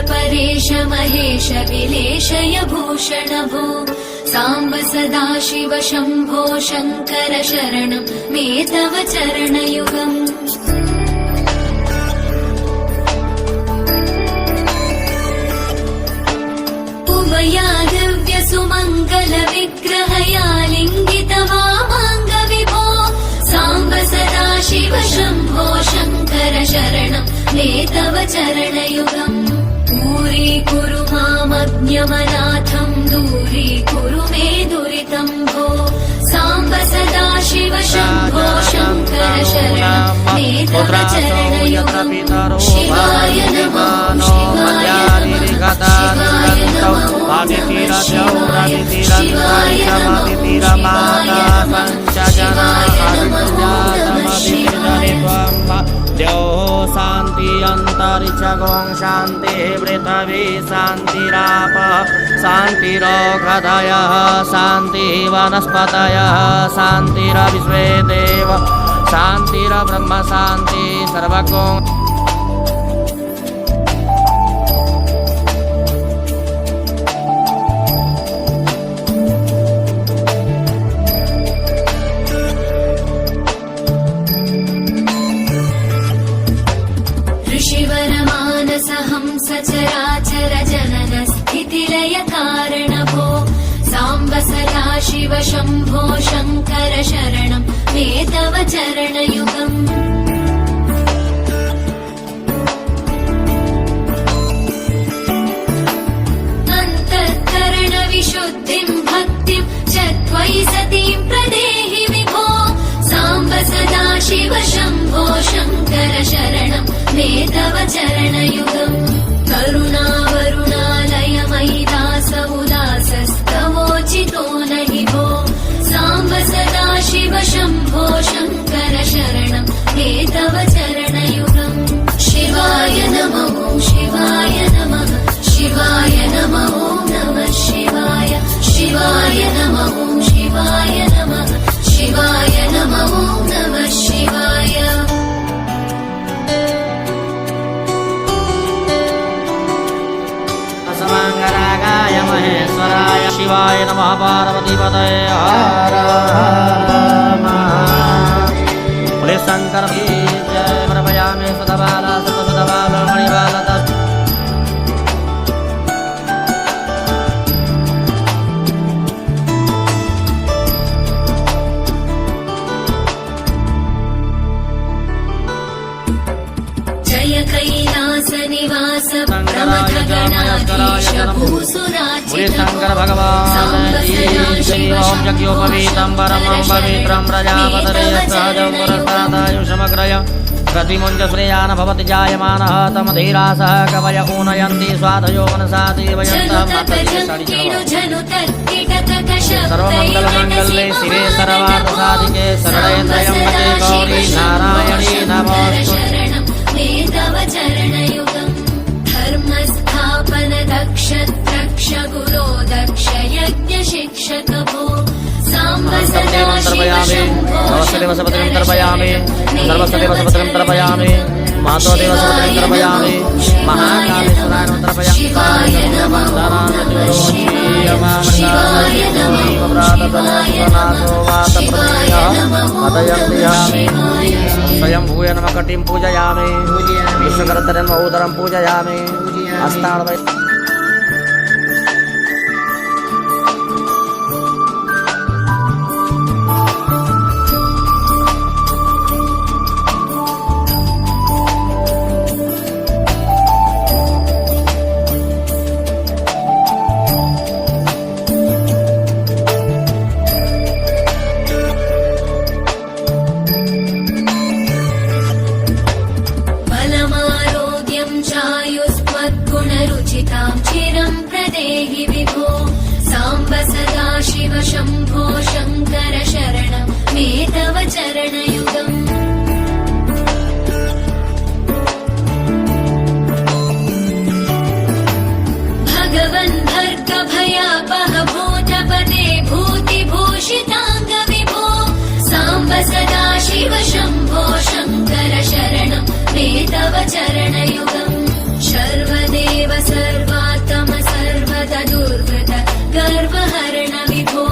परेश महेश विलेशय भूषण भो साम्ब सदाशिव शम्भो शङ्कर शरणं मे तव चरणयुगम् उभयादिव्य सुमङ्गल विग्रहया लिङ्गित वामाङ्ग विभो साम्ब सदाशिव शम्भो शङ्कर शरणं मे तव चरणयुगम् दूरीकुरु मामज्ञमनाथं दूरीकुरु मे दुरितं भो साम्ब सदाशिव शम्भो शङ्कर शरणं मे तव चरणयुगम् शिवाय नमः शिवाय नमः शिवाय नमः शिवाय नमः शिवाय नमः शांति अंतरिक्ष गों शांति पृथ्वी शांतिराप शांतिरोषधयः शांति वनस्पतयः शांतिर्विश्वे देव शांतिर्ब्रह्म शांति सर्वगो सचराचर जनन स्थितिलय कारण भो साम्ब सदाशिव शम्भो शङ्कर शरणं मे तव चरणयुगम् अन्तःकरण विशुद्धिं भक्तिं च त्वयि सतीं प्रदेहि विभो साम्ब सदाशिव शम्भो शङ्कर शरणं मे तव चरणयुगम् करुणावरुणालय मयि दास उदासस्तवोचितो नहि भो साम्ब सदाशिव शम्भो शङ्कर शरणं मे तव चरणयुगम् शिवाय नमः शिवाय नमः शिवाय नमः नमः शिवाय शिवाय नमः शिवाय नमः शिवाय नमः नमः शिवाय मंगलाय महेश्वराय शिवाय नमः पार्वतीपतये हर बोले शंकर की जय प्रभयामि सुतबाला सुतबाला मणिबाला जय कैलास निवास प्रमथ गणाधीश भूसुराचित शंकर भगवान ओम यज्ञोपवीतं परमं पवित्रं प्रजापतये सहजं पुरस्तादायुषमग्रय प्रतिमुञ्च श्रेयान् भवति जायमानः तमधीरासः कवय ऊनयन्ति स्वाधयो मनसा देवयन्तः सर्वमङ्गलमङ्गले शिवे सर्वार्थसाधिके शरणे त्र्यम्बके गौरी नारायणी नमोस्तुते तव चरणयुगम् धर्मस्थापन दक्ष द्रक्ष गुरो दक्ष यज्ञ शिक्षक भो साम्ब सदाशिव शम्भो सर्वसदेव तर्पयामि सर्वसदेव तर्पयामि मातोदेव तर्पयामि महाकालेश्वराय तर्पयामि शिवाय नमः शिवाय नमः स्वयं भूय नमः कटिं पूजयामि विश्वकर्तनं उदरं पूजयामि हस्तान् शम्भो शङ्कर शरणं मे तव चरणयुगम् भगवन् भर्गभयापह भूतपते भूतिभूषिताङ्गविभो साम्ब सदा शिव शम्भो शङ्कर शरणं मे तव चरणयुगम् सर्वदेव सर्वात्म सर्वद दुर्वृत गर्वहरण विभो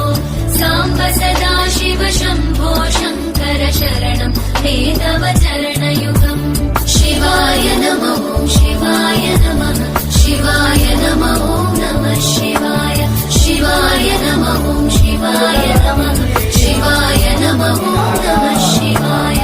साम्ब सदा शिव शम्भो शङ्कर शरणं मे तव चरणयुगम् शिवाय नमः शिवाय नमः शिवाय नमः नमः शिवाय शिवाय नमः शिवाय नमः शिवाय नमः नमः शिवाय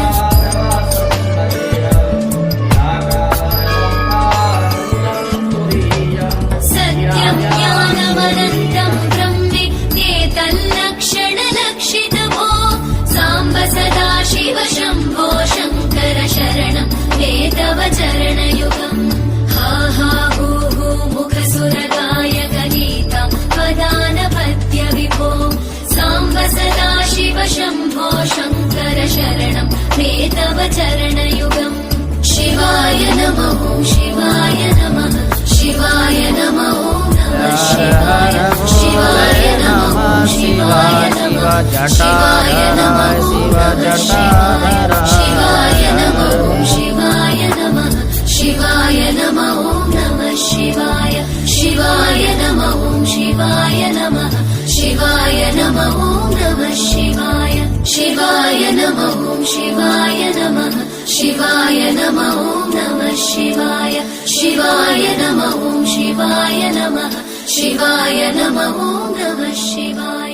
सत्यं ज्ञानमनन्तं ब्रह्मेत्येतल्लक्षणलक्षितभो साम्ब सदा शिव शम्भो शङ्कर शरणं मे तव चरणयुगम् हा हा हू हू मुखसुरगायकगीतं वदानपद्य विभो साम्ब सदा शिव शम्भो शङ्कर शरणं मे तव चरणयुगम् शिवाय नमः शिवाय नमः शिवाय नमः नमः शिवाय शिवाय नमः शिवाय नमः शिवाय नमः शिवाय नमः शिवाय नमः शिवाय नमः नमः शिवाय शिवाय नमः शिवाय नमः शिवाय नमः नमः शिवाय शिवाय नमः शिवाय नमः शिवाय नमः नमः शिवाय शिवाय नमः शिवाय नमः शिवाय नमः नमः शिवाय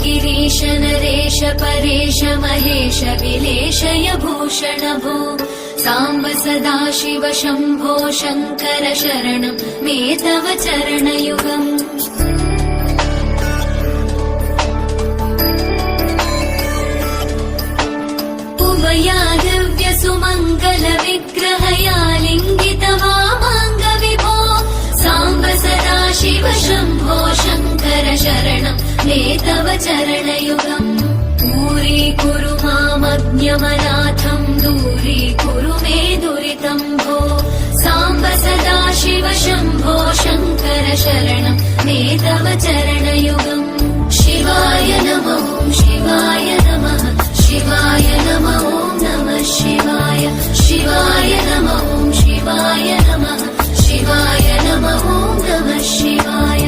गिरीश नरेश परेश महेश विलेशय भूषण भो साम्ब सदा शिव शम्भो शङ्कर शरणं मे तव चरणयुगम् उभयादिव्य सुमङ्गल विग्रहया लिङ्गित वामाङ्ग विभो साम्ब सदा शिव शम्भो शङ्कर शरणं मे तव चरणयुगम् दूरीकुरु मामज्ञमनाथं दूरीकुरु मे दुरितं भो साम्ब सदा शिव शम्भो शङ्कर शरणं मे तव चरणयुगम् शिवाय नमः शिवाय नमः शिवाय नमः नमः शिवाय शिवाय नमः शिवाय नमः शिवाय नमः नमः शिवाय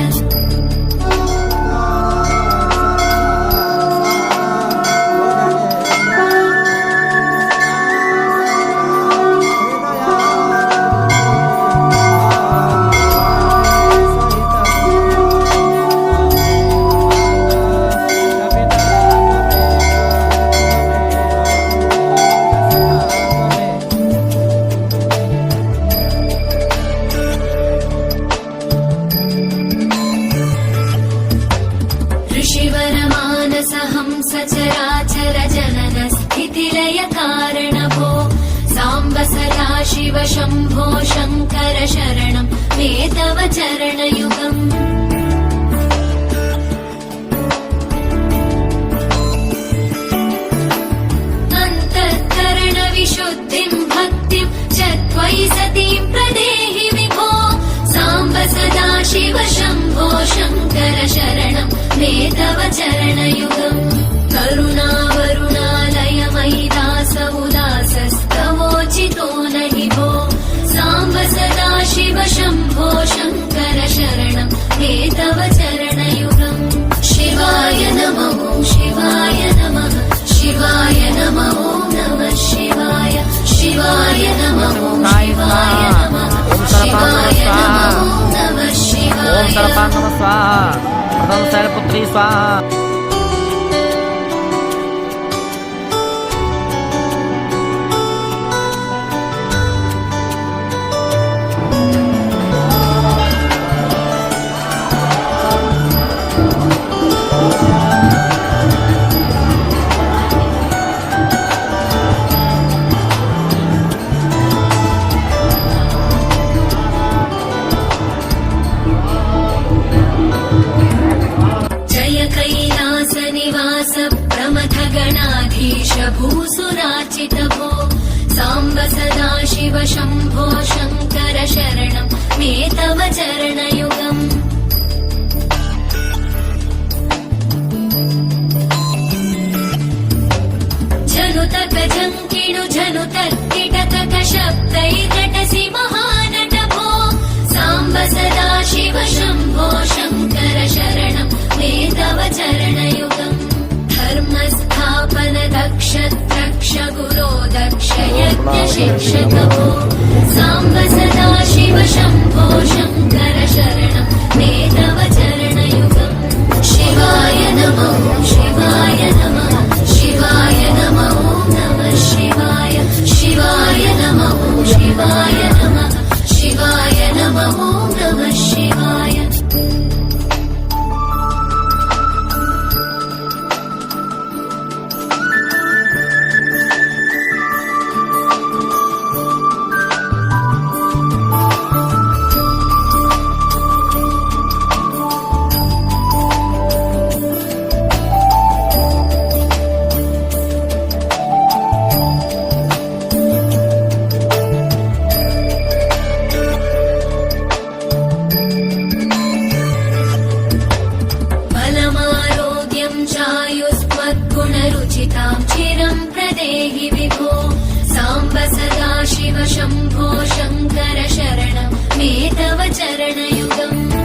सचराचर जनन स्थितिलय कारण भो साम्ब सदा शिव शम्भो शङ्कर शरणं मे तव चरणयुगम् अन्तःकरण विशुद्धिं भक्तिं च त्वयि सतीं प्रदेहि विभो साम्ब सदा शिव शम्भो शङ्कर शरणं मे तव चरणयुगम् करुणावरुणालय मयि दास उदासस्तवोचितो नहि भो साम्ब सदा शिव शम्भो शङ्कर शरणं मे तव चरणयुगम् शिवाय नमः शिवाय नमः शिवाय नमः नमः शिवाय शिवाय नमः शिवाय नमः शिवाय नमः नमः शिवाय सर्पान्नम स्वाहा प्रथम शैलपुत्री स्वाहा भूसुराचित भो साम्ब सदा शिव शम्भो शङ्कर शरणं मे तव चरणयुगम् जनुतक जङ्किणु जनुतर्किटतक शब्दैकटसि महानट भो साम्ब सदा शिव शम्भो शङ्कर शरणं मे तव चरणयुगम् धर्मस्थापन दक्ष द्रक्ष गुरो दक्ष यज्ञ शिक्षक भो साम्ब सदा शिव शम्भो शङ्कर शरणं मे तव चरणयुगम् शिवाय नमो शिवाय नमः शिवाय नमो नमः शिवाय शिवाय नमो शिवाय नमः शिवाय नमो नमः शिवाय गुणरुचितां चिरं प्रदेहि विभो साम्ब सदा शिव शम्भो शङ्कर शरणं मे तव चरणयुगम्